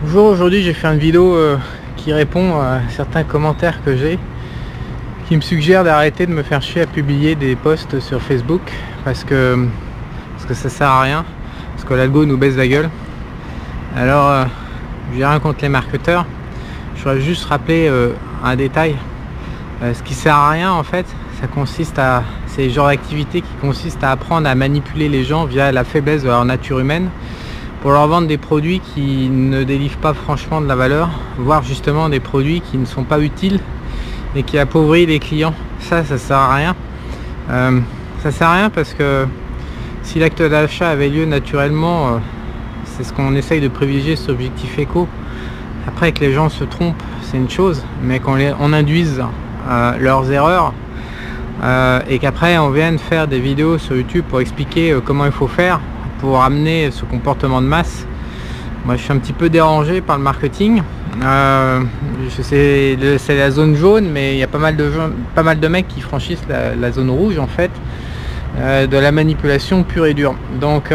Bonjour, aujourd'hui j'ai fait une vidéo qui répond à certains commentaires que j'ai, qui me suggèrent d'arrêter de me faire chier à publier des posts sur Facebook parce que ça sert à rien, parce que l'algo nous baisse la gueule. Alors j'ai rien contre les marketeurs, je voudrais juste rappeler un détail. Ce qui sert à rien en fait, c'est le genre d'activité qui consiste à apprendre à manipuler les gens via la faiblesse de leur nature humaine pour leur vendre des produits qui ne délivrent pas franchement de la valeur, voire justement des produits qui ne sont pas utiles et qui appauvrissent les clients. Ça sert à rien. Ça sert à rien parce que si l'acte d'achat avait lieu naturellement, c'est ce qu'on essaye de privilégier, cet objectif éco. Après que les gens se trompent, c'est une chose, mais qu'on induise leurs erreurs et qu'après on vienne faire des vidéos sur YouTube pour expliquer comment il faut faire pour amener ce comportement de masse. Moi je suis un petit peu dérangé par le marketing. C'est la zone jaune, mais il y a pas mal de mecs qui franchissent la zone rouge en fait, de la manipulation pure et dure. Donc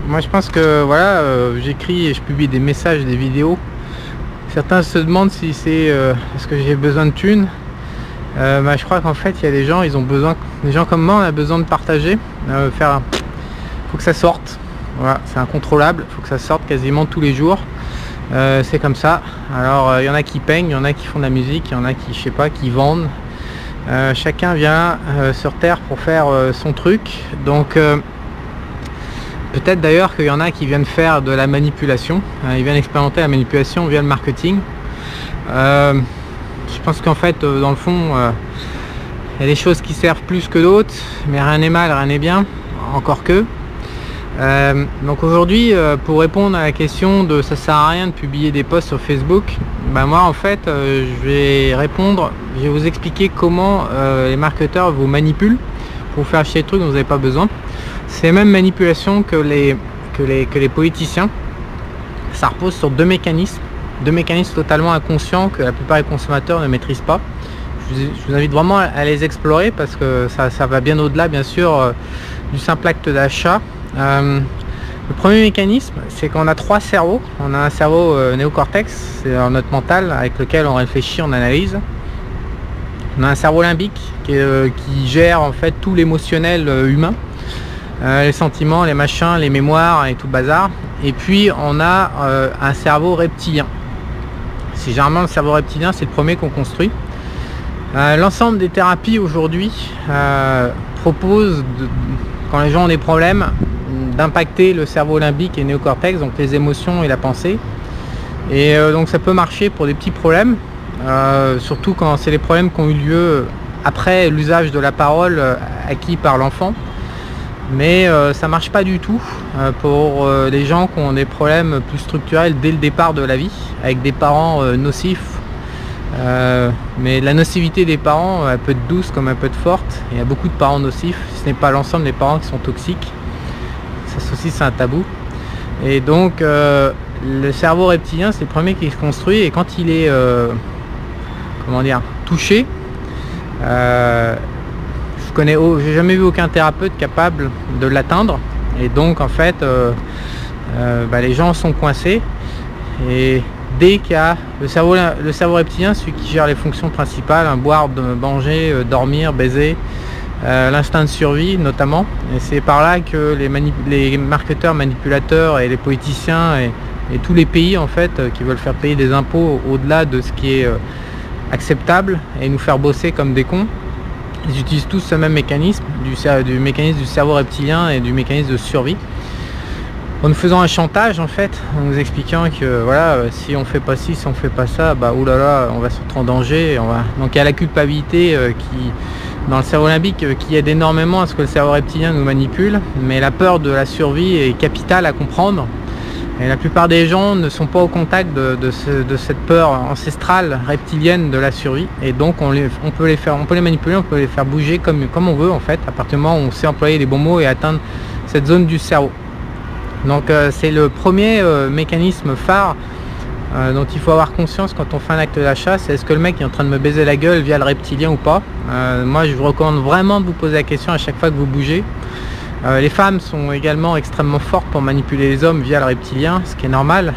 moi je pense que voilà, j'écris et je publie des messages, des vidéos. Certains se demandent si c'est parce que j'ai besoin de thunes. Je crois qu'en fait il y a des gens, ils ont besoin, des gens comme moi, on a besoin de partager, faut que ça sorte. Voilà, c'est incontrôlable, faut que ça sorte quasiment tous les jours. C'est comme ça. Alors il y en a qui peignent, il y en a qui font de la musique, il y en a qui, je sais pas, qui vendent. Chacun vient sur terre pour faire son truc. Donc peut-être d'ailleurs qu'il y en a qui viennent faire de la manipulation. Ils viennent expérimenter la manipulation via le marketing. Je pense qu'en fait, dans le fond, il y a des choses qui servent plus que d'autres, mais rien n'est mal, rien n'est bien, encore que. Donc aujourd'hui, pour répondre à la question de ça sert à rien de publier des posts sur Facebook, moi en fait, je vais vous expliquer comment les marketeurs vous manipulent pour vous faire acheter des trucs dont vous n'avez pas besoin. C'est les mêmes manipulations que les politiciens. Ça repose sur deux mécanismes totalement inconscients que la plupart des consommateurs ne maîtrisent pas. Je vous invite vraiment à les explorer parce que ça va bien au-delà bien sûr du simple acte d'achat. Le premier mécanisme, c'est qu'on a trois cerveaux. On a un cerveau néocortex, c'est notre mental avec lequel on réfléchit, on analyse. On a un cerveau limbique qui gère en fait tout l'émotionnel humain, les sentiments, les machins, les mémoires et tout le bazar. Et puis on a un cerveau reptilien. C'est généralement le cerveau reptilien, c'est le premier qu'on construit. L'ensemble des thérapies aujourd'hui proposent, quand les gens ont des problèmes, d'impacter le cerveau limbique et néocortex, donc les émotions et la pensée. Et donc ça peut marcher pour des petits problèmes, surtout quand c'est les problèmes qui ont eu lieu après l'usage de la parole acquis par l'enfant. Mais ça marche pas du tout pour les gens qui ont des problèmes plus structurels dès le départ de la vie, avec des parents nocifs. Mais la nocivité des parents, elle peut être douce comme elle peut être forte. Il y a beaucoup de parents nocifs, ce n'est pas l'ensemble des parents qui sont toxiques. Ça aussi c'est un tabou. Et donc le cerveau reptilien, c'est le premier qui se construit, et quand il est touché, j'ai jamais vu aucun thérapeute capable de l'atteindre, et donc en fait les gens sont coincés. Et dès qu'il y a le cerveau reptilien, celui qui gère les fonctions principales, boire, manger, dormir, baiser, l'instinct de survie notamment, et c'est par là que les marketeurs, manipulateurs et les politiciens et tous les pays en fait qui veulent faire payer des impôts au-delà de ce qui est acceptable et nous faire bosser comme des cons, ils utilisent tous ce même mécanisme, du mécanisme du cerveau reptilien et du mécanisme de survie, en nous faisant un chantage en fait, en nous expliquant que voilà, si on fait pas ci, si on fait pas ça, oulala, on va se mettre en danger. Donc il y a la culpabilité dans le cerveau limbique qui aide énormément à ce que le cerveau reptilien nous manipule, mais la peur de la survie est capitale à comprendre. Et la plupart des gens ne sont pas au contact de cette peur ancestrale reptilienne de la survie, et donc on peut les manipuler, on peut les faire bouger comme on veut en fait, à partir du moment où on sait employer les bons mots et atteindre cette zone du cerveau. Donc c'est le premier mécanisme phare dont il faut avoir conscience quand on fait un acte d'achat. C'est est-ce que le mec est en train de me baiser la gueule via le reptilien ou pas. Moi je vous recommande vraiment de vous poser la question à chaque fois que vous bougez. Les femmes sont également extrêmement fortes pour manipuler les hommes via le reptilien, ce qui est normal,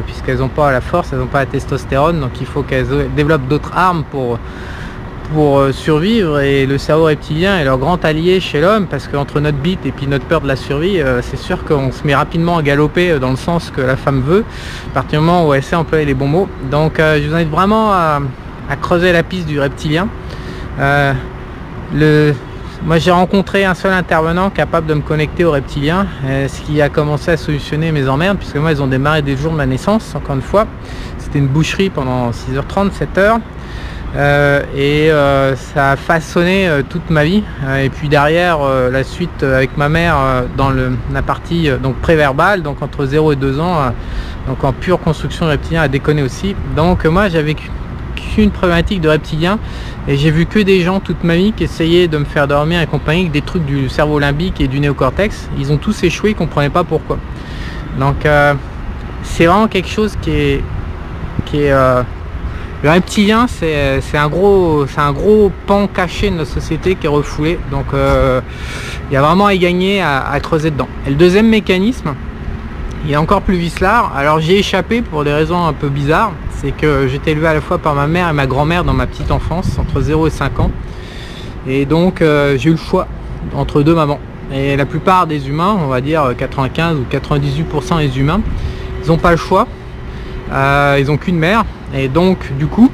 puisqu'elles n'ont pas la force, elles n'ont pas la testostérone, donc il faut qu'elles développent d'autres armes pour survivre. Et le cerveau reptilien est leur grand allié chez l'homme, parce qu'entre notre bite et puis notre peur de la survie, c'est sûr qu'on se met rapidement à galoper dans le sens que la femme veut, à partir du moment où elle sait employer les bons mots. Donc je vous invite vraiment à creuser la piste du reptilien. Moi j'ai rencontré un seul intervenant capable de me connecter au reptilien, ce qui a commencé à solutionner mes emmerdes, puisque moi ils ont démarré dès le jour de ma naissance. Encore une fois, c'était une boucherie pendant 6h30, 7h, ça a façonné toute ma vie. Et puis derrière, la suite avec ma mère dans la partie donc préverbale, donc entre 0 et 2 ans, donc en pure construction reptilien, a déconné aussi. Donc moi j'avais une problématique de reptilien et j'ai vu que des gens toute ma vie qui essayaient de me faire dormir et compagnie avec des trucs du cerveau limbique et du néocortex. Ils ont tous échoué, ils ne comprenaient pas pourquoi. Donc c'est vraiment quelque chose qui est le reptilien, c'est un gros pan caché de notre société qui est refoulé. Donc il y a vraiment à y gagner à creuser dedans. Et le deuxième mécanisme, il est encore plus vicelard. Alors j'ai échappé pour des raisons un peu bizarres. C'est que j'étais élevé à la fois par ma mère et ma grand-mère dans ma petite enfance, entre 0 et 5 ans. Et donc j'ai eu le choix entre deux mamans. Et la plupart des humains, on va dire 95 ou 98% des humains, ils n'ont pas le choix. Ils n'ont qu'une mère. Et donc du coup,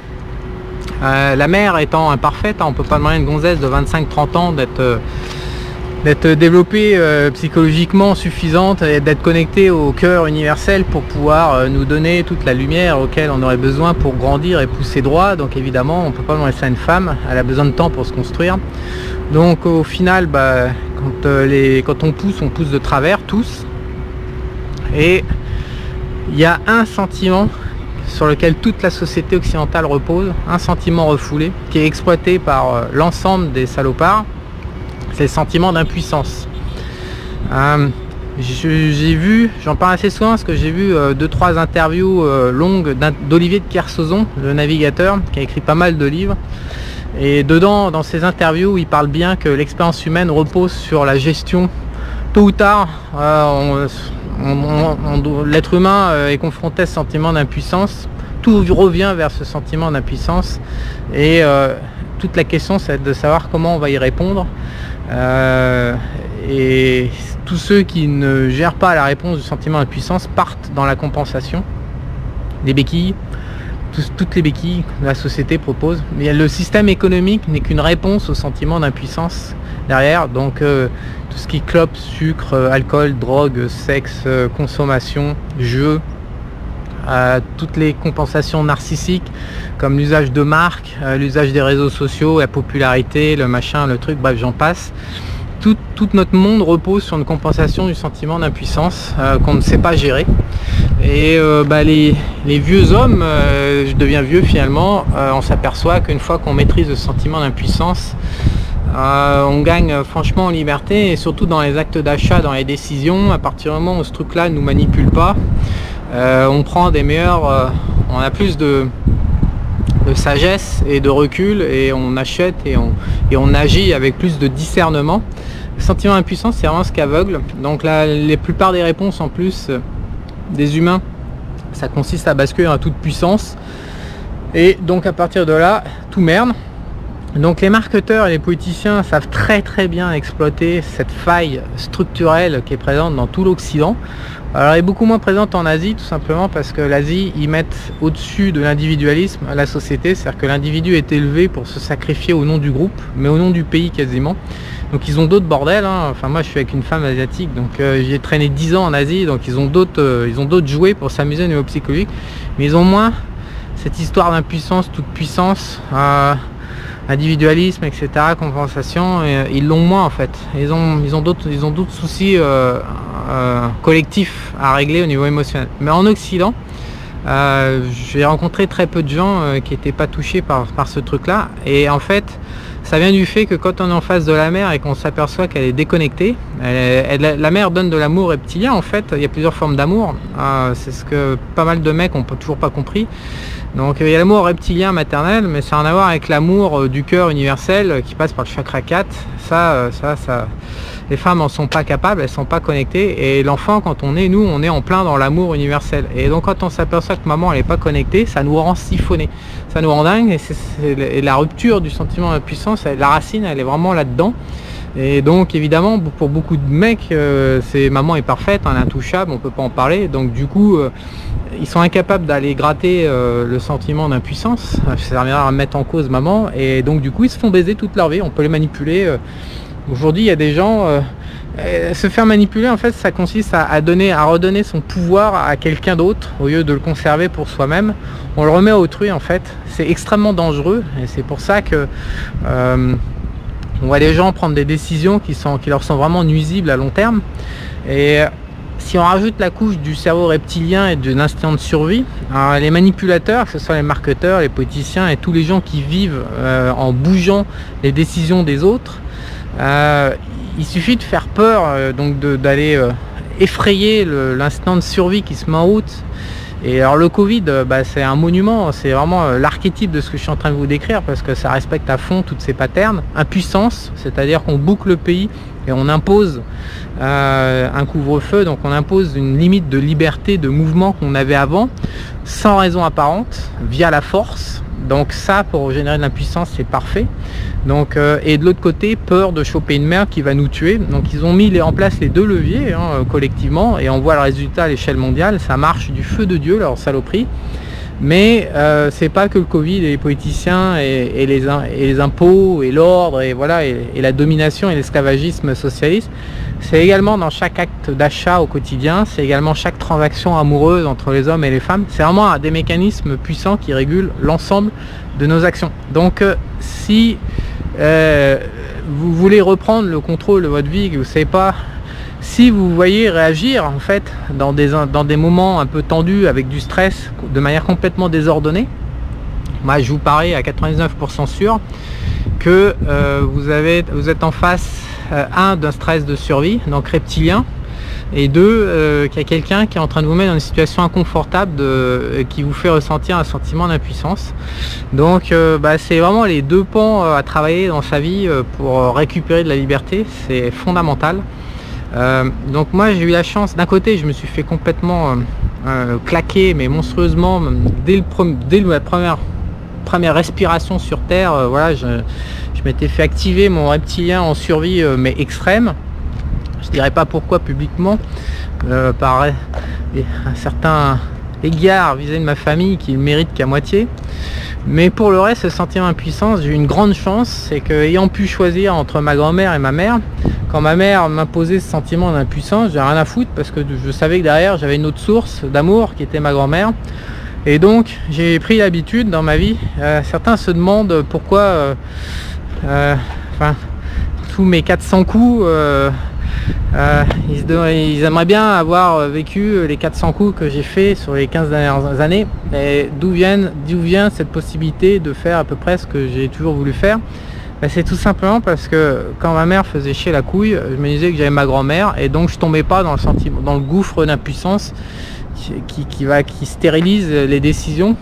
la mère étant imparfaite, on ne peut pas demander à une gonzesse de 25-30 ans d'être développée psychologiquement suffisante et d'être connectée au cœur universel pour pouvoir nous donner toute la lumière auquel on aurait besoin pour grandir et pousser droit. Donc évidemment on ne peut pas demander ça à une femme, elle a besoin de temps pour se construire. Donc au final, quand on pousse de travers tous. Et il y a un sentiment sur lequel toute la société occidentale repose, un sentiment refoulé qui est exploité par l'ensemble des salopards. C'est le sentiment d'impuissance. J'ai vu, j'en parle assez souvent parce que j'ai vu 2-3 interviews longues d'Olivier de Kersauzon, le navigateur, qui a écrit pas mal de livres. Et dedans, dans ces interviews, il parle bien que l'expérience humaine repose sur la gestion. Tôt ou tard, l'être humain est confronté à ce sentiment d'impuissance. Tout revient vers ce sentiment d'impuissance. Et toute la question, c'est de savoir comment on va y répondre. Et tous ceux qui ne gèrent pas la réponse du sentiment d'impuissance partent dans la compensation des béquilles, toutes les béquilles que la société propose. Mais le système économique n'est qu'une réponse au sentiment d'impuissance derrière. Donc tout ce qui est clope, sucre, alcool, drogue, sexe, consommation, jeu, toutes les compensations narcissiques comme l'usage de marques, l'usage des réseaux sociaux, la popularité, le machin, le truc, bref j'en passe. Tout notre monde repose sur une compensation du sentiment d'impuissance qu'on ne sait pas gérer. Et les vieux hommes, je deviens vieux finalement, on s'aperçoit qu'une fois qu'on maîtrise le sentiment d'impuissance, on gagne franchement en liberté, et surtout dans les actes d'achat, dans les décisions. À partir du moment où ce truc là ne nous manipule pas, on prend des meilleurs, on a plus de sagesse et de recul, et on achète et on agit avec plus de discernement. Le sentiment d'impuissance, c'est vraiment ce qui aveugle. Donc là, la plupart des réponses en plus des humains, ça consiste à basculer à toute puissance, et donc à partir de là, tout merde. Donc les marketeurs et les politiciens savent très bien exploiter cette faille structurelle qui est présente dans tout l'Occident. Alors elle est beaucoup moins présente en Asie, tout simplement parce que l'Asie, ils mettent au-dessus de l'individualisme la société, c'est-à-dire que l'individu est élevé pour se sacrifier au nom du groupe, mais au nom du pays quasiment. Donc ils ont d'autres bordels, hein. Enfin moi je suis avec une femme asiatique, donc j'ai traîné 10 ans en Asie, donc ils ont d'autres jouets pour s'amuser au niveau psychologique, mais ils ont moins cette histoire d'impuissance, toute puissance, individualisme, etc., compensation, ils l'ont moins en fait. Ils ont d'autres soucis collectifs à régler au niveau émotionnel. Mais en Occident, j'ai rencontré très peu de gens qui n'étaient pas touchés par ce truc là, et en fait Ça vient du fait que quand on est en face de la mer et qu'on s'aperçoit qu'elle est déconnectée, la mer donne de l'amour reptilien en fait, il y a plusieurs formes d'amour, c'est ce que pas mal de mecs n'ont toujours pas compris. Donc il y a l'amour reptilien maternel, mais ça a rien à voir avec l'amour du cœur universel qui passe par le chakra 4. Ça, les femmes n'en sont pas capables, elles ne sont pas connectées. Et l'enfant, quand on est, nous, on est en plein dans l'amour universel. Et donc quand on s'aperçoit que maman, elle n'est pas connectée, ça nous rend siphonnés. Ça nous rend dingue. Et la rupture du sentiment d'impuissance, la racine, elle est vraiment là-dedans. Et donc évidemment pour beaucoup de mecs maman est parfaite, elle est intouchable, on peut pas en parler, donc du coup ils sont incapables d'aller gratter le sentiment d'impuissance, ça servira à mettre en cause maman, et donc du coup ils se font baiser toute leur vie, on peut les manipuler. Aujourd'hui il y a des gens, se faire manipuler en fait ça consiste à redonner son pouvoir à quelqu'un d'autre au lieu de le conserver pour soi-même, on le remet à autrui en fait, c'est extrêmement dangereux, et c'est pour ça que on voit les gens prendre des décisions qui leur sont vraiment nuisibles à long terme. Et si on rajoute la couche du cerveau reptilien et de l'instinct de survie, les manipulateurs, que ce soit les marketeurs, les politiciens et tous les gens qui vivent en bougeant les décisions des autres, il suffit de faire peur, donc d'aller effrayer l'instinct de survie qui se met en route. Et alors le Covid, c'est un monument, c'est vraiment l'archétype de ce que je suis en train de vous décrire, parce que ça respecte à fond toutes ces patterns. Impuissance, c'est-à-dire qu'on boucle le pays et on impose un couvre-feu, donc on impose une limite de liberté de mouvement qu'on avait avant, sans raison apparente, via la force. Donc ça, pour générer de l'impuissance, c'est parfait. Donc, et de l'autre côté, peur de choper une merde qui va nous tuer. Donc ils ont mis en place les deux leviers collectivement, et on voit le résultat à l'échelle mondiale. Ça marche du feu de Dieu, leur saloperie. Mais c'est pas que le Covid et les politiciens et les impôts et l'ordre et voilà et la domination et l'esclavagisme socialiste. C'est également dans chaque acte d'achat au quotidien, c'est également chaque transaction amoureuse entre les hommes et les femmes. C'est vraiment des mécanismes puissants qui régulent l'ensemble de nos actions. Donc si vous voulez reprendre le contrôle de votre vie, que vous ne savez pas, si vous voyez réagir en fait dans des moments un peu tendus avec du stress de manière complètement désordonnée, moi je vous parie à 99% sûr que vous êtes en face d'un stress de survie, donc reptilien, et deux, qu'il y a quelqu'un qui est en train de vous mettre dans une situation inconfortable qui vous fait ressentir un sentiment d'impuissance. Donc c'est vraiment les deux pans à travailler dans sa vie pour récupérer de la liberté, c'est fondamental. Donc moi j'ai eu la chance, d'un côté je me suis fait complètement claquer mais monstrueusement dès la première respiration sur terre, voilà, je m'étais fait activer mon reptilien en survie mais extrême. Je dirais pas pourquoi publiquement, par un certain égard vis-à-vis de ma famille qui le mérite qu'à moitié. Mais pour le reste, ce sentiment d'impuissance, j'ai eu une grande chance, c'est que ayant pu choisir entre ma grand-mère et ma mère, quand ma mère m'imposait ce sentiment d'impuissance, j'ai rien à foutre parce que je savais que derrière j'avais une autre source d'amour qui était ma grand-mère. Et donc j'ai pris l'habitude dans ma vie, certains se demandent pourquoi tous mes 400 coups, ils aimeraient bien avoir vécu les 400 coups que j'ai fait sur les 15 dernières années. Et d'où vient cette possibilité de faire à peu près ce que j'ai toujours voulu faire? C'est tout simplement parce que quand ma mère faisait chier la couille, je me disais que j'avais ma grand-mère, et donc je tombais pas dans le gouffre d'impuissance qui stérilise les décisions.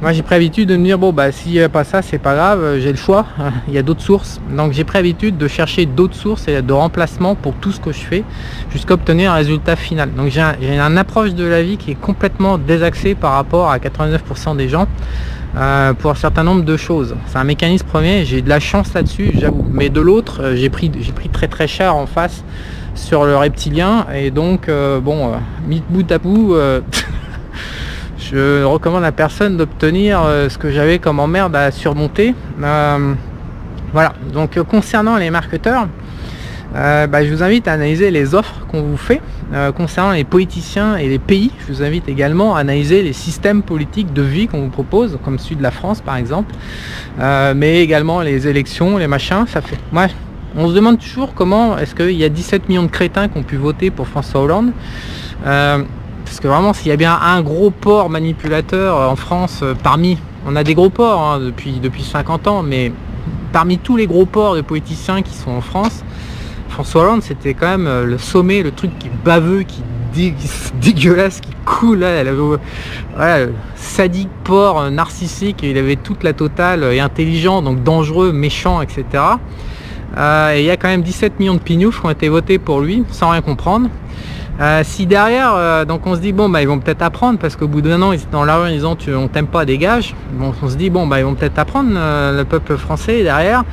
Moi j'ai pris l'habitude de me dire bon s'il n'y a pas ça, c'est pas grave, j'ai le choix, il y a d'autres sources. Donc j'ai pris l'habitude de chercher d'autres sources et de remplacement pour tout ce que je fais jusqu'à obtenir un résultat final. Donc j'ai une approche de la vie qui est complètement désaxée par rapport à 99% des gens pour un certain nombre de choses. C'est un mécanisme premier, j'ai de la chance là-dessus, j'avoue. Mais de l'autre, j'ai pris très très cher en face sur le reptilien, et donc mis bout à bout. Je recommande à personne d'obtenir ce que j'avais comme emmerde à surmonter. Voilà, donc concernant les marketeurs, je vous invite à analyser les offres qu'on vous fait. Concernant les politiciens et les pays, je vous invite également à analyser les systèmes politiques de vie qu'on vous propose, comme celui de la France par exemple, mais également les élections, les machins. On se demande toujours comment est-ce qu'il y a 17 millions de crétins qui ont pu voter pour François Hollande. Parce que vraiment, s'il y a bien un gros porc manipulateur en France, on a des gros porcs depuis 50 ans, mais parmi tous les gros porcs de politiciens qui sont en France, François Hollande, c'était quand même le sommet, le truc qui est baveux, qui dégueulasse, qui coule là, voilà, sadique, porc, narcissique, il avait toute la totale, et intelligent, donc dangereux, méchant, etc. Et il y a quand même 17 millions de pignoufs qui ont été votés pour lui, sans rien comprendre. Si derrière, donc on se dit bon bah ils vont peut-être apprendre, parce qu'au bout d'un an ils étaient dans la rue en disant on t'aime pas, dégage. Bon, on se dit bon bah ils vont peut-être apprendre, le peuple français derrière.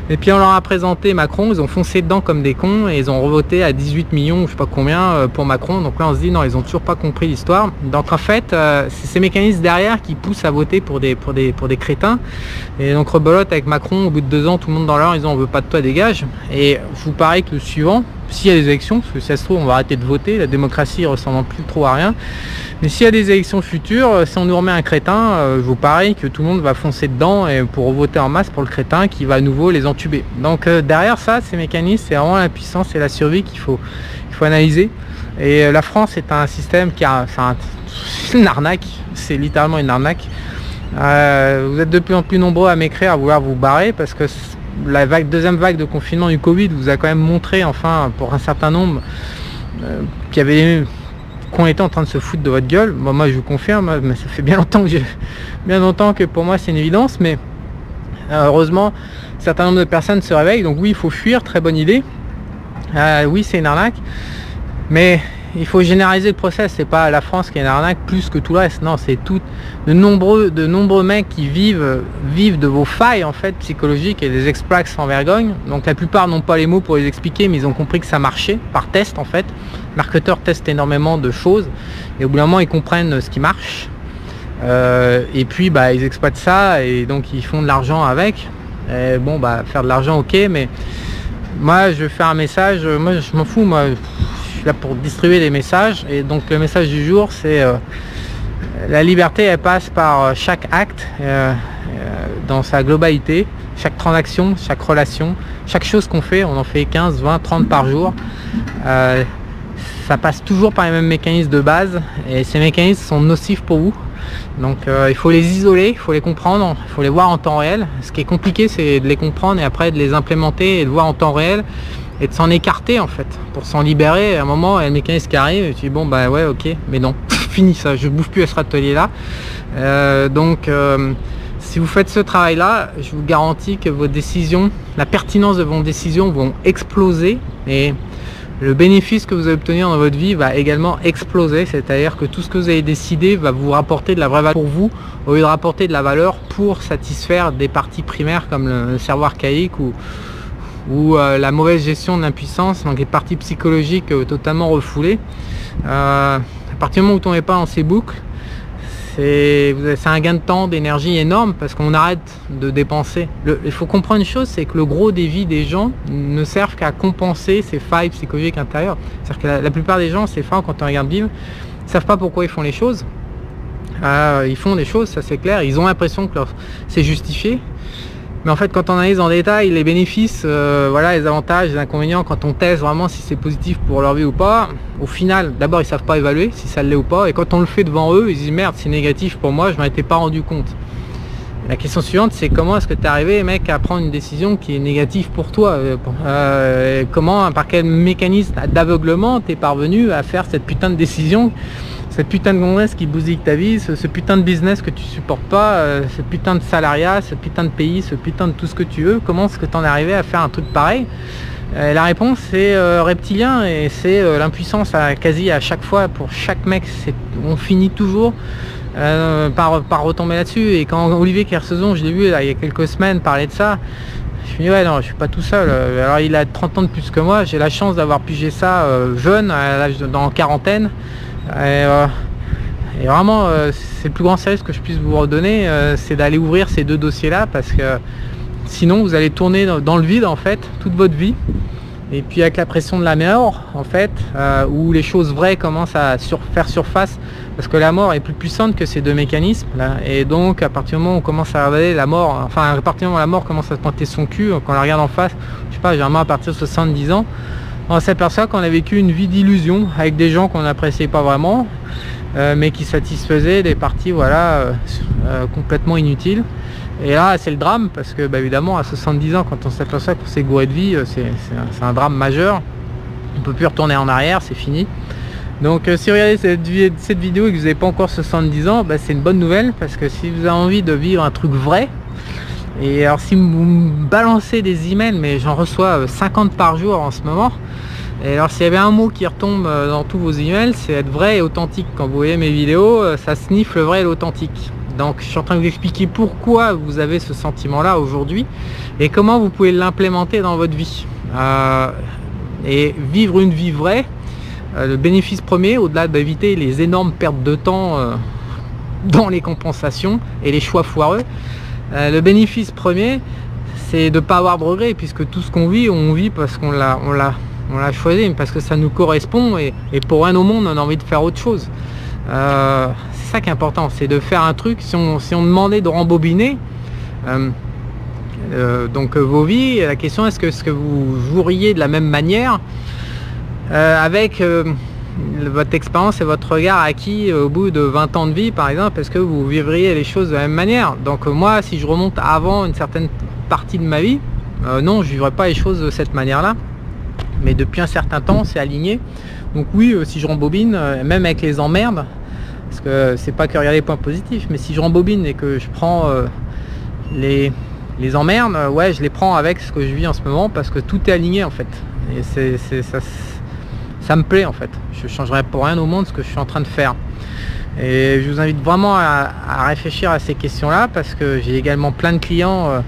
Et puis on leur a présenté Macron, ils ont foncé dedans comme des cons et ils ont revoté à 18 millions, je sais pas combien, pour Macron. Donc là on se dit non, ils ont toujours pas compris l'histoire. Donc en fait c'est ces mécanismes derrière qui poussent à voter pour des crétins. Et donc rebelote avec Macron, au bout de 2 ans tout le monde dans l'heure, ils disent on veut pas de toi, dégage. Et je vous parie que le suivant, s'il y a des élections, parce que si ça se trouve on va arrêter de voter, la démocratie ressemble plus trop à rien, mais s'il y a des élections futures, si on nous remet un crétin, je vous parie que tout le monde va foncer dedans et pour voter en masse pour le crétin qui va à nouveau les entuber. Donc derrière ça, ces mécanismes, c'est vraiment la puissance et la survie qu'il faut analyser. Et la France est un système qui a, c'est une arnaque, c'est littéralement une arnaque. Vous êtes de plus en plus nombreux à m'écrire, à vouloir vous barrer, parce que la deuxième vague de confinement du Covid vous a quand même montré, enfin pour un certain nombre, qu'on était en train de se foutre de votre gueule. Bon, moi je vous confirme, mais ça fait bien longtemps que pour moi c'est une évidence, mais heureusement un certain nombre de personnes se réveillent. Donc oui, il faut fuir, très bonne idée. Oui, c'est une arnaque, mais il faut généraliser le process. C'est pas la France qui est une arnaque plus que tout le reste, non, c'est de nombreux mecs qui vivent de vos failles en fait psychologiques et des exploits sans vergogne. Donc la plupart n'ont pas les mots pour les expliquer, mais ils ont compris que ça marchait par test en fait. Les marketeurs testent énormément de choses et au bout d'un moment ils comprennent ce qui marche, et puis bah ils exploitent ça et donc ils font de l'argent avec. Et bon bah faire de l'argent, ok, mais moi je vais faire un message, moi je m'en fous, moi je suis là pour distribuer des messages. Et donc le message du jour, c'est la liberté, elle passe par chaque acte dans sa globalité, chaque transaction, chaque relation, chaque chose qu'on fait. On en fait 15, 20, 30 par jour. Ça passe toujours par les mêmes mécanismes de base et ces mécanismes sont nocifs pour vous. Donc il faut les isoler, il faut les comprendre, il faut les voir en temps réel. Ce qui est compliqué, c'est de les comprendre et après de les implémenter et de voir en temps réel et de s'en écarter en fait, pour s'en libérer. À un moment, il y a le mécanisme qui arrive et tu dis bon bah ouais, ok, mais non, fini ça, je ne bouffe plus à ce atelier là. Si vous faites ce travail là, je vous garantis que vos décisions, la pertinence de vos décisions vont exploser et le bénéfice que vous allez obtenir dans votre vie va également exploser. C'est-à-dire que tout ce que vous avez décidé va vous rapporter de la vraie valeur pour vous, au lieu de rapporter de la valeur pour satisfaire des parties primaires comme le cerveau archaïque ou la mauvaise gestion de l'impuissance, donc les parties psychologiques totalement refoulées. À partir du moment où vous ne tombez pas dans ces boucles, c'est un gain de temps, d'énergie énorme, parce qu'on arrête de dépenser. Il faut comprendre une chose, c'est que le gros des vies des gens ne servent qu'à compenser ces failles psychologiques intérieures. C'est-à-dire que la plupart des gens, ces femmes, quand on regarde vivre, ne savent pas pourquoi ils font les choses. Ils font des choses, ça c'est clair, ils ont l'impression que c'est justifié. Mais en fait, quand on analyse en détail les bénéfices, voilà, les avantages, les inconvénients, quand on teste vraiment si c'est positif pour leur vie ou pas, au final, d'abord ils savent pas évaluer si ça l'est ou pas, et quand on le fait devant eux, ils disent merde, c'est négatif pour moi, je m'en étais pas rendu compte. La question suivante, c'est comment est-ce que tu es arrivé, mec, à prendre une décision qui est négative pour toi, comment, par quel mécanisme d'aveuglement tu es parvenu à faire cette putain de décision, cette putain de gonzesse qui bousille ta vie, ce putain de business que tu supportes pas, ce putain de salariat, ce putain de pays, ce putain de tout ce que tu veux. Comment est-ce que tu en es arrivé à faire un truc pareil? La réponse c'est reptilien, et c'est l'impuissance quasi à chaque fois. Pour chaque mec, on finit toujours par retomber là-dessus. Et quand Olivier Kersauzon, je l'ai vu là, il y a quelques semaines, parler de ça, je me dis ouais, non, je suis pas tout seul. Alors il a 30 ans de plus que moi, j'ai la chance d'avoir pigé ça jeune, à l'âge dans quarantaine. Et vraiment c'est le plus grand service que je puisse vous redonner, c'est d'aller ouvrir ces deux dossiers là, parce que sinon vous allez tourner dans le vide en fait toute votre vie. Et puis avec la pression de la mort en fait, où les choses vraies commencent à faire surface, parce que la mort est plus puissante que ces deux mécanismes là. Et donc à partir du moment où on commence à regarder la mort, enfin à partir du moment où la mort commence à se pointer son cul, quand on la regarde en face, je sais pas, généralement à partir de 70 ans, on s'aperçoit qu'on a vécu une vie d'illusion avec des gens qu'on n'appréciait pas vraiment, mais qui satisfaisaient des parties voilà, complètement inutiles. Et là c'est le drame, parce que évidemment à 70 ans, quand on s'aperçoit qu'on s'est gouré de vie, c'est un drame majeur. On peut plus retourner en arrière, c'est fini. Donc si vous regardez cette vidéo et que vous n'avez pas encore 70 ans, c'est une bonne nouvelle, parce que si vous avez envie de vivre un truc vrai, et alors si vous me balancez des emails, mais j'en reçois 50 par jour en ce moment, et alors s'il y avait un mot qui retombe dans tous vos emails, c'est être vrai et authentique. Quand vous voyez mes vidéos, ça sniffe le vrai et l'authentique. Donc je suis en train de vous expliquer pourquoi vous avez ce sentiment là aujourd'hui et comment vous pouvez l'implémenter dans votre vie. Et vivre une vie vraie, le bénéfice premier, au-delà d'éviter les énormes pertes de temps dans les compensations et les choix foireux, le bénéfice premier, c'est de ne pas avoir de regrets, puisque tout ce qu'on vit, on vit parce qu'on l'a choisi, parce que ça nous correspond, et pour rien au monde on a envie de faire autre chose. C'est ça qui est important, c'est de faire un truc. Si on demandait de rembobiner donc vos vies, la question est-ce que vous joueriez de la même manière avec votre expérience et votre regard acquis au bout de 20 ans de vie par exemple? Est-ce que vous vivriez les choses de la même manière? Donc moi, si je remonte avant une certaine partie de ma vie, non, je ne vivrais pas les choses de cette manière là, mais depuis un certain temps c'est aligné. Donc oui, si je rembobine, même avec les emmerdes, parce que c'est pas que regarder les points positifs, mais si je rembobine et que je prends les emmerdes, ouais, je les prends avec ce que je vis en ce moment, parce que tout est aligné en fait, et ça me plaît en fait. Je changerai pour rien au monde ce que je suis en train de faire. Et je vous invite vraiment à réfléchir à ces questions là, parce que j'ai également plein de clients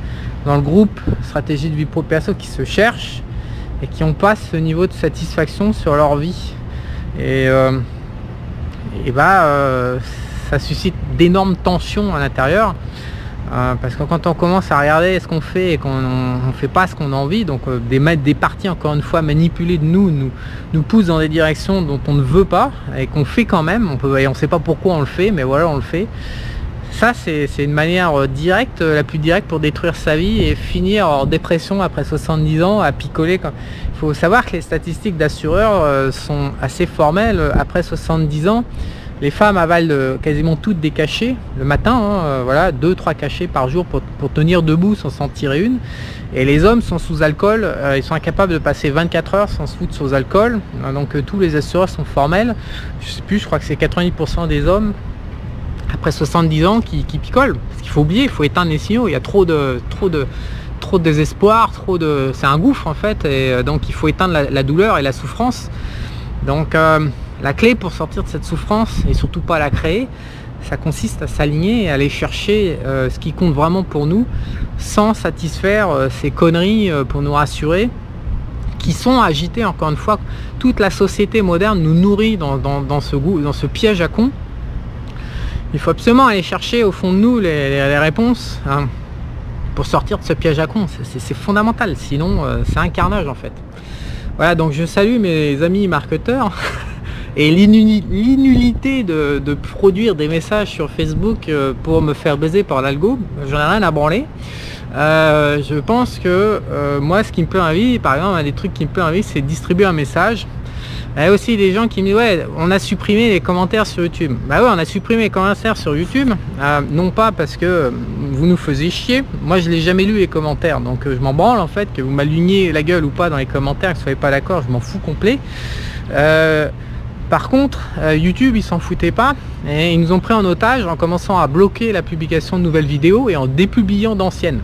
dans le groupe stratégie de vie pro perso qui se cherchent et qui n'ont pas ce niveau de satisfaction sur leur vie, et ça suscite d'énormes tensions à l'intérieur, parce que quand on commence à regarder ce qu'on fait et qu'on ne fait pas ce qu'on a envie, donc des parties encore une fois manipulées de nous poussent dans des directions dont on ne veut pas et qu'on fait quand même, on ne sait pas pourquoi on le fait, mais voilà, on le fait. Ça c'est une manière directe, la plus directe, pour détruire sa vie et finir en dépression après 70 ans à picoler. Il faut savoir que les statistiques d'assureurs sont assez formelles. Après 70 ans, les femmes avalent quasiment toutes des cachets le matin, voilà, 2-3 cachets par jour pour tenir debout sans s'en tirer une. Et les hommes sont sous alcool, ils sont incapables de passer 24 heures sans se foutre sous alcool. Donc tous les assureurs sont formels. Je sais plus, je crois que c'est 90% des hommes après 70 ans qui picolent. Parce qu'il faut oublier, il faut éteindre les signaux, il y a trop de désespoir, c'est un gouffre en fait, et donc il faut éteindre la douleur et la souffrance. Donc la clé pour sortir de cette souffrance, et surtout pas la créer, ça consiste à s'aligner et à aller chercher ce qui compte vraiment pour nous, sans satisfaire ces conneries pour nous rassurer, qui sont agitées. Encore une fois, toute la société moderne nous nourrit dans ce piège à con. Il faut absolument aller chercher au fond de nous les réponses, hein, pour sortir de ce piège à con. C'est fondamental, sinon c'est un carnage en fait. Voilà, donc je salue mes amis marketeurs et l'inutilité de produire des messages sur Facebook pour me faire baiser par l'algo. J'en ai rien à branler. Je pense que moi, ce qui me plaît en vie, par exemple, un des trucs qui me plaît en vie, c'est distribuer un message. Il y a aussi des gens qui me disent ouais, on a supprimé les commentaires sur YouTube. Bah ouais, on a supprimé les commentaires sur YouTube, non pas parce que vous nous faisiez chier. Moi je l'ai jamais lu les commentaires, donc je m'en branle en fait que vous m'aligniez la gueule ou pas dans les commentaires, que vous soyez pas d'accord, je m'en fous complet. Par contre, YouTube ils s'en foutaient pas, et ils nous ont pris en otage en commençant à bloquer la publication de nouvelles vidéos et en dépubliant d'anciennes.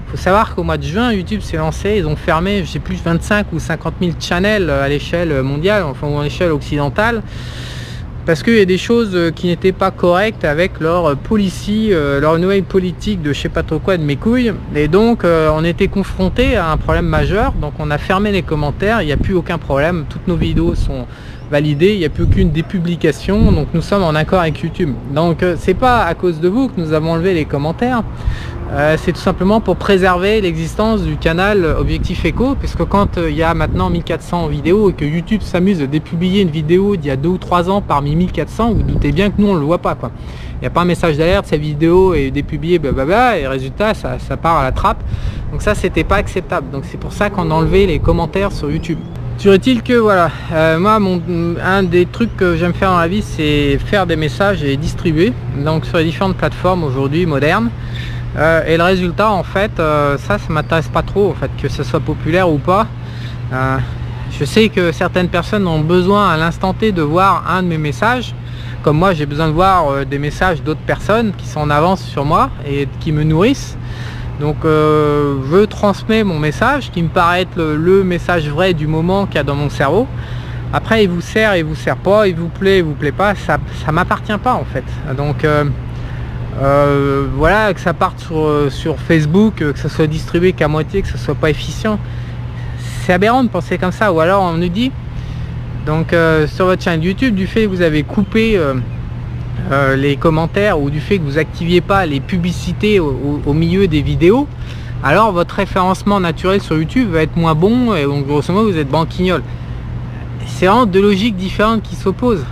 Il faut savoir qu'au mois de juin, YouTube s'est lancé, ils ont fermé, je sais plus, 25 ou 50 000 channels à l'échelle mondiale, enfin ou à l'échelle occidentale, parce qu'il y a des choses qui n'étaient pas correctes avec leur policy, leur nouvelle politique de je sais pas trop quoi, de mes couilles, et donc on était confronté à un problème majeur. Donc on a fermé les commentaires, il n'y a plus aucun problème, toutes nos vidéos sont validées, il n'y a plus aucune dépublication, donc nous sommes en accord avec YouTube. Donc c'est pas à cause de vous que nous avons enlevé les commentaires, c'est tout simplement pour préserver l'existence du canal Objectif Éco, puisque quand il y a maintenant 1400 vidéos et que YouTube s'amuse de dépublier une vidéo d'il y a 2 ou 3 ans parmi 1400, vous doutez bien que nous on le voit pas quoi. Il n'y a pas un message d'alerte, cette vidéo est dépubliée, blablabla, et résultat ça part à la trappe. Donc ça c'était pas acceptable, donc c'est pour ça qu'on a enlevé les commentaires sur YouTube. Toujours est-il que voilà, moi un des trucs que j'aime faire dans la vie, c'est faire des messages et distribuer, donc sur les différentes plateformes aujourd'hui modernes. et le résultat en fait, ça m'intéresse pas trop en fait, que ce soit populaire ou pas. Je sais que certaines personnes ont besoin à l'instant T de voir un de mes messages, comme moi j'ai besoin de voir des messages d'autres personnes qui sont en avance sur moi et qui me nourrissent. Donc je transmets mon message qui me paraît être le message vrai du moment qu'il y a dans mon cerveau. Après il vous sert pas, il vous plaît pas, ça m'appartient pas en fait. Donc voilà, que ça parte sur Facebook, que ça soit distribué qu'à moitié, que ce soit pas efficient, c'est aberrant de penser comme ça. Ou alors on nous dit donc sur votre chaîne YouTube, du fait que vous avez coupé les commentaires ou du fait que vous activiez pas les publicités au milieu des vidéos, alors votre référencement naturel sur YouTube va être moins bon et donc grosso modo vous êtes banquignol. C'est vraiment deux logiques différentes qui s'opposent.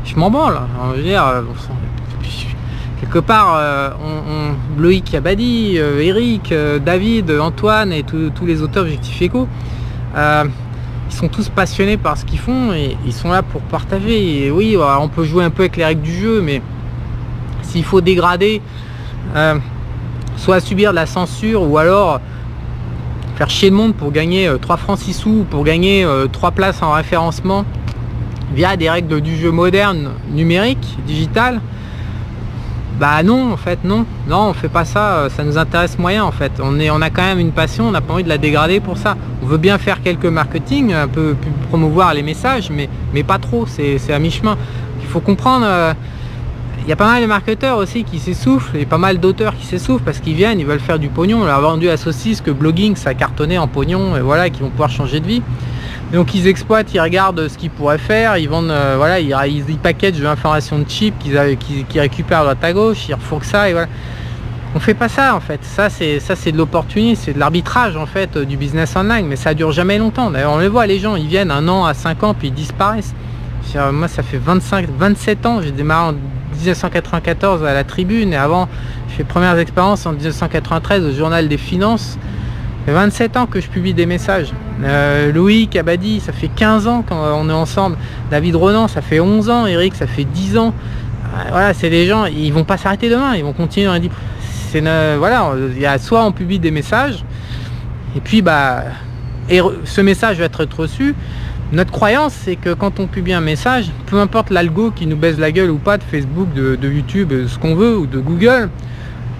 Je m'en branle, je veux dire, quelque part Loïc Abadi, Eric, David, Antoine et tous les auteurs d'Objectif Éco, ils sont tous passionnés par ce qu'ils font et ils sont là pour partager. Et oui, on peut jouer un peu avec les règles du jeu, mais s'il faut dégrader, soit subir de la censure ou alors faire chier le monde pour gagner 3 francs 6 sous, pour gagner 3 places en référencement via des règles du jeu moderne, numérique, digital, bah non en fait, non on fait pas ça, ça nous intéresse moyen en fait. On a quand même une passion, on n'a pas envie de la dégrader pour ça. On veut bien faire quelques marketing, un peu promouvoir les messages, mais pas trop, c'est à mi-chemin. Il faut comprendre, il y a pas mal de marketeurs aussi qui s'essoufflent et pas mal d'auteurs qui s'essoufflent parce qu'ils viennent, ils veulent faire du pognon. On leur a vendu à saucisse que blogging ça cartonnait en pognon et voilà, qu'ils vont pouvoir changer de vie. Donc ils exploitent, ils regardent ce qu'ils pourraient faire, ils vendent, voilà, ils packagent de l'information de cheap qu'ils récupèrent à droite à gauche, ils refourquent ça et voilà. On fait pas ça en fait, ça c'est de l'opportunisme, c'est de l'arbitrage en fait du business online, mais ça dure jamais longtemps. D'ailleurs on les voit, les gens ils viennent 1 an à 5 ans puis ils disparaissent. Moi ça fait 27 ans, j'ai démarré en 1994 à la Tribune et avant j'ai fait premières expériences en 1993 au Journal des Finances. Ça fait 27 ans que je publie des messages. Loïc Abadi, ça fait 15 ans qu'on est ensemble. David Ronan, ça fait 11 ans. Eric, ça fait 10 ans. Voilà, c'est des gens, ils vont pas s'arrêter demain, ils vont continuer. Voilà, il y a soit on publie des messages, et puis ce message va être reçu. Notre croyance, c'est que quand on publie un message, peu importe l'algo qui nous baise la gueule ou pas de Facebook, de YouTube, ce qu'on veut, ou de Google,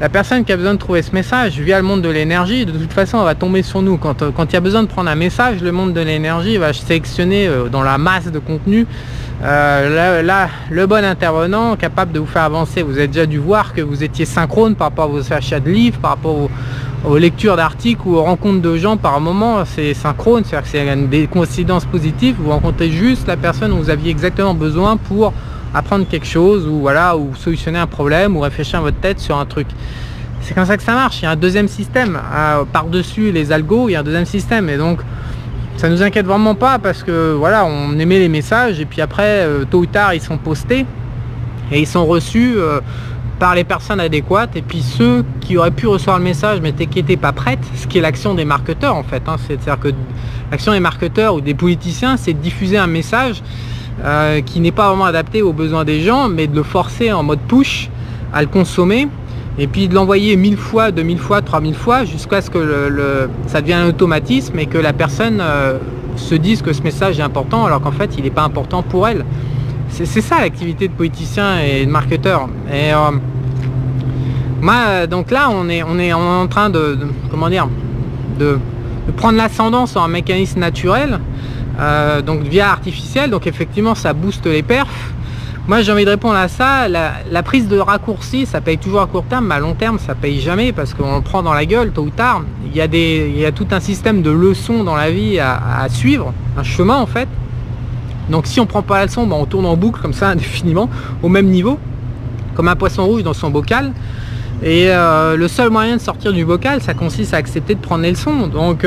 la personne qui a besoin de trouver ce message via le monde de l'énergie, de toute façon, elle va tomber sur nous. Quand il y a besoin de prendre un message, le monde de l'énergie va sélectionner dans la masse de contenu le bon intervenant capable de vous faire avancer. Vous avez déjà dû voir que vous étiez synchrone par rapport à vos achats de livres, par rapport aux lectures d'articles ou aux rencontres de gens par moment. C'est synchrone, c'est-à-dire que c'est des coïncidences positives. Vous rencontrez juste la personne dont vous aviez exactement besoin pour apprendre quelque chose ou voilà, ou solutionner un problème ou réfléchir à votre tête sur un truc. C'est comme ça que ça marche. Il y a un deuxième système par-dessus les algos, il y a un deuxième système et donc ça nous inquiète vraiment pas parce que voilà, on émet les messages et puis après tôt ou tard ils sont postés et ils sont reçus par les personnes adéquates et puis ceux qui auraient pu recevoir le message mais qui n'étaient pas prêtes, ce qui est l'action des marketeurs en fait, hein. C'est-à-dire que l'action des marketeurs ou des politiciens, c'est de diffuser un message qui n'est pas vraiment adapté aux besoins des gens, mais de le forcer en mode push à le consommer et puis de l'envoyer 1000 fois, 2000 fois, 3000 fois jusqu'à ce que ça devienne un automatisme et que la personne se dise que ce message est important alors qu'en fait il n'est pas important pour elle. C'est ça l'activité de politicien et de marketeur. Et moi donc là on est en train de prendre l'ascendant sur un mécanisme naturel. Donc via artificiel, donc effectivement ça booste les perfs. Moi j'ai envie de répondre à ça, la prise de raccourci ça paye toujours à court terme, mais à long terme ça paye jamais parce qu'on le prend dans la gueule tôt ou tard. Il y a tout un système de leçons dans la vie à suivre, un chemin en fait. Donc si on prend pas la leçon, on tourne en boucle comme ça indéfiniment, au même niveau, comme un poisson rouge dans son bocal. Et le seul moyen de sortir du bocal, ça consiste à accepter de prendre les leçons. Donc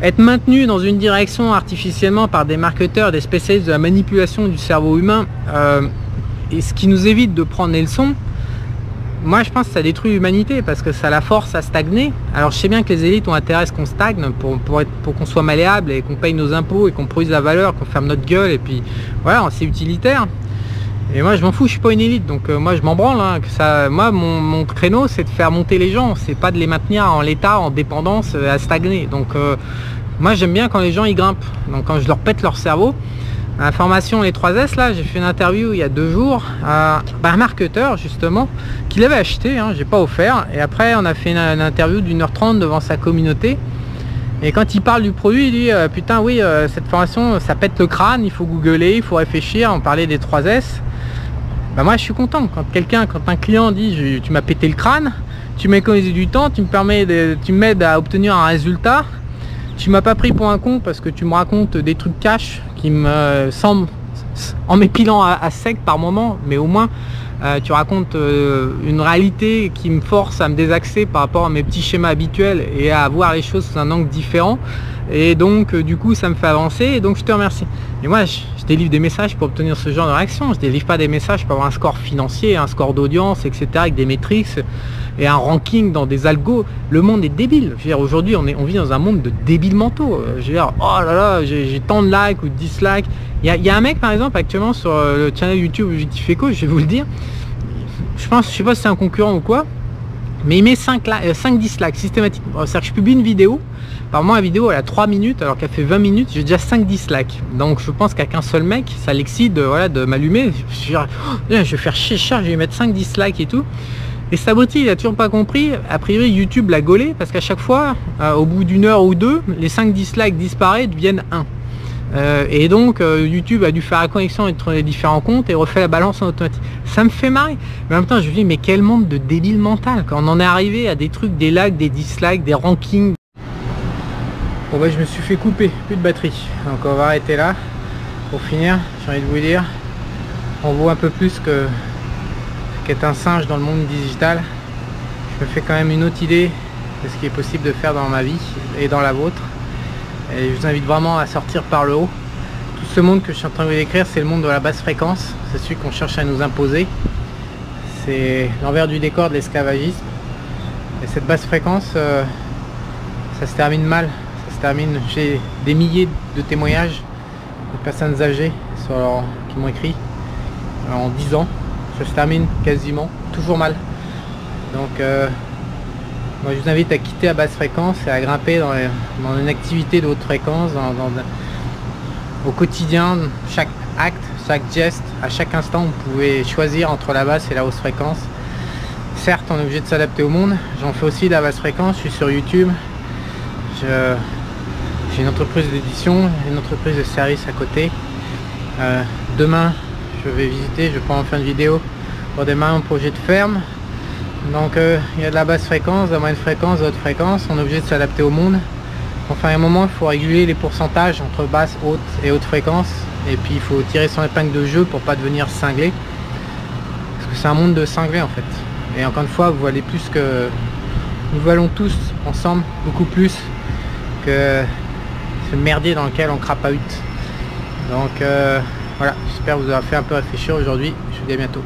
être maintenu dans une direction artificiellement par des marketeurs, des spécialistes de la manipulation du cerveau humain, et ce qui nous évite de prendre les leçons, moi je pense que ça détruit l'humanité parce que ça la force à stagner. Alors je sais bien que les élites ont intérêt à ce qu'on stagne pour qu'on soit malléable et qu'on paye nos impôts et qu'on produise la valeur, qu'on ferme notre gueule et puis voilà, c'est utilitaire. Et moi je m'en fous, je suis pas une élite, donc moi je m'en branle, hein, que ça, moi mon créneau c'est de faire monter les gens, c'est pas de les maintenir en l'état, en dépendance, à stagner. Donc moi j'aime bien quand les gens ils grimpent, donc quand je leur pète leur cerveau. La formation les 3S, là j'ai fait une interview il y a 2 jours à un marketeur justement qui l'avait acheté, hein, j'ai pas offert, et après on a fait une interview d'1h30 devant sa communauté. Et quand il parle du produit, il dit putain oui, cette formation ça pète le crâne, il faut googler, il faut réfléchir, on parlait des 3S. Bah moi je suis content quand un client dit tu m'as pété le crâne, tu m'as économisé du temps, tu m'aides à obtenir un résultat, tu m'as pas pris pour un con parce que tu me racontes des trucs cash qui me semblent, en m'épilant à sec par moment, mais au moins tu racontes une réalité qui me force à me désaxer par rapport à mes petits schémas habituels et à voir les choses sous un angle différent, et donc du coup ça me fait avancer, et donc je te remercie. Et moi je délivre des messages pour obtenir ce genre de réaction, je délivre pas des messages pour avoir un score financier, un score d'audience, etc., avec des métriques et un ranking dans des algos. Le monde est débile. Je veux dire, aujourd'hui on vit dans un monde de débiles mentaux. Je veux dire, oh là là, j'ai tant de likes ou de dislikes. Il y a un mec par exemple actuellement sur le channel YouTube Objectif Éco, je vais vous le dire, je sais pas si c'est un concurrent ou quoi, mais il met 5 dislikes systématiquement. C'est-à-dire que je publie une vidéo, par moment la vidéo elle a 3 minutes alors qu'elle fait 20 minutes, j'ai déjà 5 dislikes. Donc je pense qu'avec un seul mec ça l'excite voilà, de m'allumer. Je vais faire chier, je vais mettre 5 dislikes et tout. Et cet abruti il a toujours pas compris, a priori YouTube l'a gaulé parce qu'à chaque fois au bout d'une heure ou deux, les 5 dislikes disparaissent, deviennent 1. Et donc YouTube a dû faire la connexion entre les différents comptes et refait la balance en automatique. Ça me fait marrer, mais en même temps je me dis mais quel monde de débile mental quand on en est arrivé à des trucs, des likes, des dislikes, des rankings. Bon bah je me suis fait couper, plus de batterie, donc on va arrêter là. Pour finir, j'ai envie de vous dire, on voit un peu plus qu'être un singe dans le monde digital. Je me fais quand même une autre idée de ce qui est possible de faire dans ma vie et dans la vôtre. Et je vous invite vraiment à sortir par le haut. Tout ce monde que je suis en train de vous décrire, c'est le monde de la basse fréquence. C'est celui qu'on cherche à nous imposer. C'est l'envers du décor de l'esclavagisme. Et cette basse fréquence, ça se termine mal. Ça se termine, j'ai des milliers de témoignages de personnes âgées qui m'ont écrit en 10 ans. Ça se termine quasiment toujours mal. Donc moi je vous invite à quitter la basse fréquence et à grimper dans une activité de haute fréquence, au quotidien, chaque acte, chaque geste, à chaque instant vous pouvez choisir entre la basse et la haute fréquence. Certes on est obligé de s'adapter au monde, j'en fais aussi de la basse fréquence, je suis sur YouTube, j'ai une entreprise d'édition, une entreprise de service à côté. Demain je vais visiter, je vais prendre en fin de vidéo pour démarrer un projet de ferme. Donc il y a de la basse fréquence, de la moyenne fréquence, de la haute fréquence, on est obligé de s'adapter au monde. Enfin à un moment il faut réguler les pourcentages entre basse, haute et haute fréquence, et puis il faut tirer son épingle de jeu pour pas devenir cinglé, parce que c'est un monde de cinglés en fait. Et encore une fois vous valez plus que nous valons tous ensemble, beaucoup plus que ce merdier dans lequel on crapahute. Donc voilà, j'espère vous avoir fait un peu réfléchir aujourd'hui, je vous dis à bientôt.